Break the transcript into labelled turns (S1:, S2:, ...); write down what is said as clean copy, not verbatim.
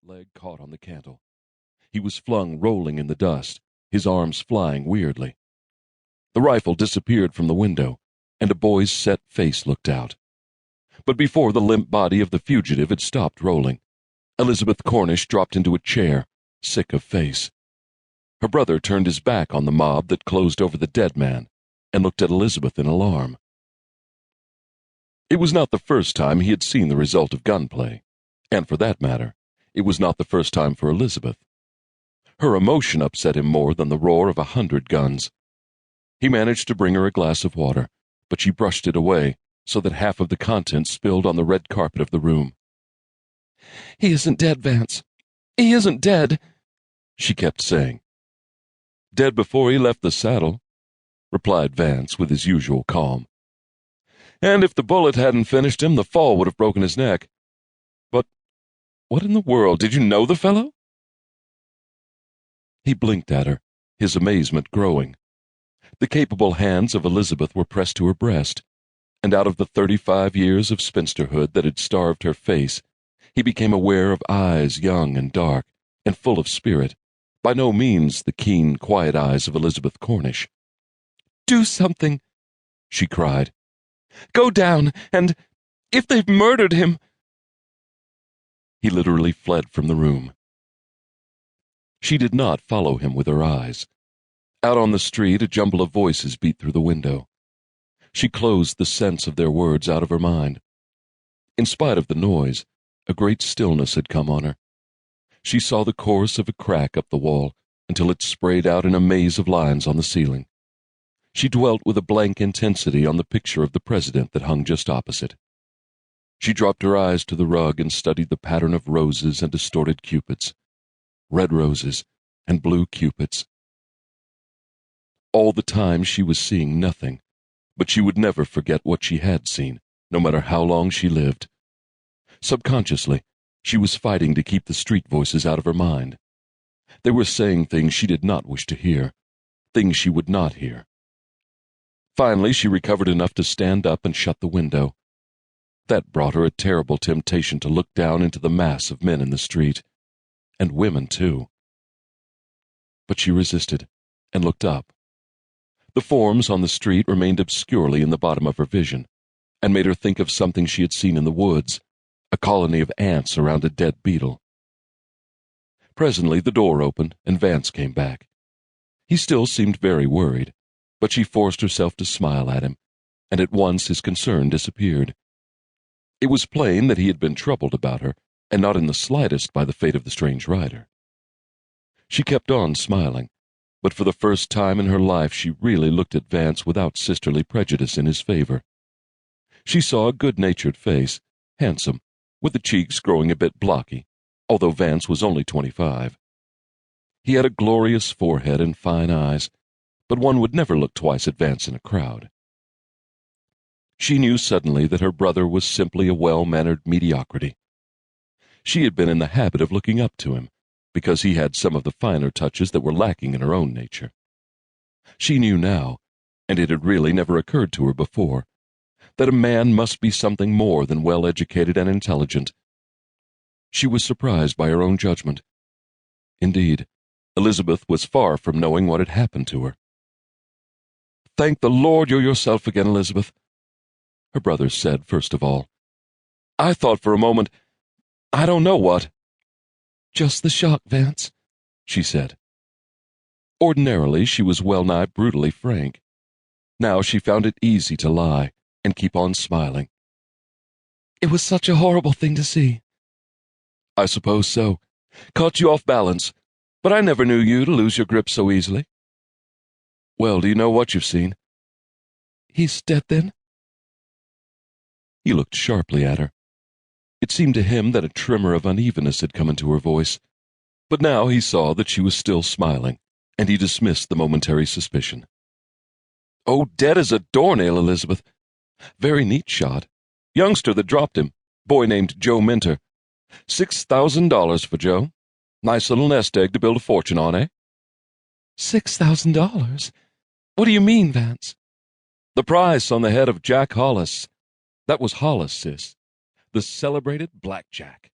S1: leg caught on the cantle. He was flung rolling in the dust, his arms flying weirdly. The rifle disappeared from the window, and a boy's set face looked out. But before the limp body of the fugitive had stopped rolling, Elizabeth Cornish dropped into a chair, sick of face. Her brother turned his back on the mob that closed over the dead man and looked at Elizabeth in alarm. It was not the first time he had seen the result of gunplay, and for that matter, it was not the first time for Elizabeth. Her emotion upset him more than the roar of 100 guns. He managed to bring her a glass of water, but she brushed it away so that half of the contents spilled on the red carpet of the room.
S2: "He isn't dead, Vance. He isn't dead,"
S1: she kept saying. "Dead before he left the saddle," replied Vance with his usual calm. "And if the bullet hadn't finished him, the fall would have broken his neck. But what in the world? Did you know the fellow?" He blinked at her, his amazement growing. The capable hands of Elizabeth were pressed to her breast, and out of the 35 years of spinsterhood that had starved her face, he became aware of eyes young and dark and full of spirit, by no means the keen, quiet eyes of Elizabeth Cornish.
S2: "Do something,"
S1: she cried.
S2: "Go down, and if they've murdered him—"
S1: He literally fled from the room. She did not follow him with her eyes. Out on the street, a jumble of voices beat through the window. She closed the sense of their words out of her mind. In spite of the noise, a great stillness had come on her. She saw the course of a crack up the wall until it sprayed out in a maze of lines on the ceiling. She dwelt with a blank intensity on the picture of the president that hung just opposite. She dropped her eyes to the rug and studied the pattern of roses and distorted cupids. Red roses and blue cupids. All the time she was seeing nothing, but she would never forget what she had seen, no matter how long she lived. Subconsciously, she was fighting to keep the street voices out of her mind. They were saying things she did not wish to hear, things she would not hear. Finally, she recovered enough to stand up and shut the window. That brought her a terrible temptation to look down into the mass of men in the street, and women too. But she resisted and looked up. The forms on the street remained obscurely in the bottom of her vision, and made her think of something she had seen in the woods, a colony of ants around a dead beetle. Presently the door opened, and Vance came back. He still seemed very worried, but she forced herself to smile at him, and at once his concern disappeared. It was plain that he had been troubled about her, and not in the slightest by the fate of the strange rider. She kept on smiling, but for the first time in her life she really looked at Vance without sisterly prejudice in his favor. She saw a good-natured face, handsome, with the cheeks growing a bit blocky, although Vance was only 25. He had a glorious forehead and fine eyes, but one would never look twice at Vance in a crowd. She knew suddenly that her brother was simply a well-mannered mediocrity. She had been in the habit of looking up to him, because he had some of the finer touches that were lacking in her own nature. She knew now, and it had really never occurred to her before, that a man must be something more than well-educated and intelligent. She was surprised by her own judgment. Indeed, Elizabeth was far from knowing what had happened to her. "Thank the Lord you're yourself again, Elizabeth," her brother said first of all. "I thought for a moment, I don't know what."
S2: "Just the shock, Vance," she said.
S1: Ordinarily, she was well-nigh brutally frank. Now she found it easy to lie and keep on smiling.
S2: "It was such a horrible thing to see."
S1: "I suppose so. Caught you off balance, but I never knew you to lose your grip so easily." "Well, do you know what you've seen?"
S2: "He's dead, then?"
S1: He looked sharply at her. It seemed to him that a tremor of unevenness had come into her voice, but now he saw that she was still smiling, and he dismissed the momentary suspicion. "Oh, dead as a doornail, Elizabeth. Very neat shot. Youngster that dropped him, boy named Joe Minter. $6,000 for Joe. Nice little nest egg to build a fortune on, eh?"
S2: $6,000? What do you mean, Vance?
S1: "The price on the head of Jack Hollis. That was Hollis, sis. The celebrated Black Jack."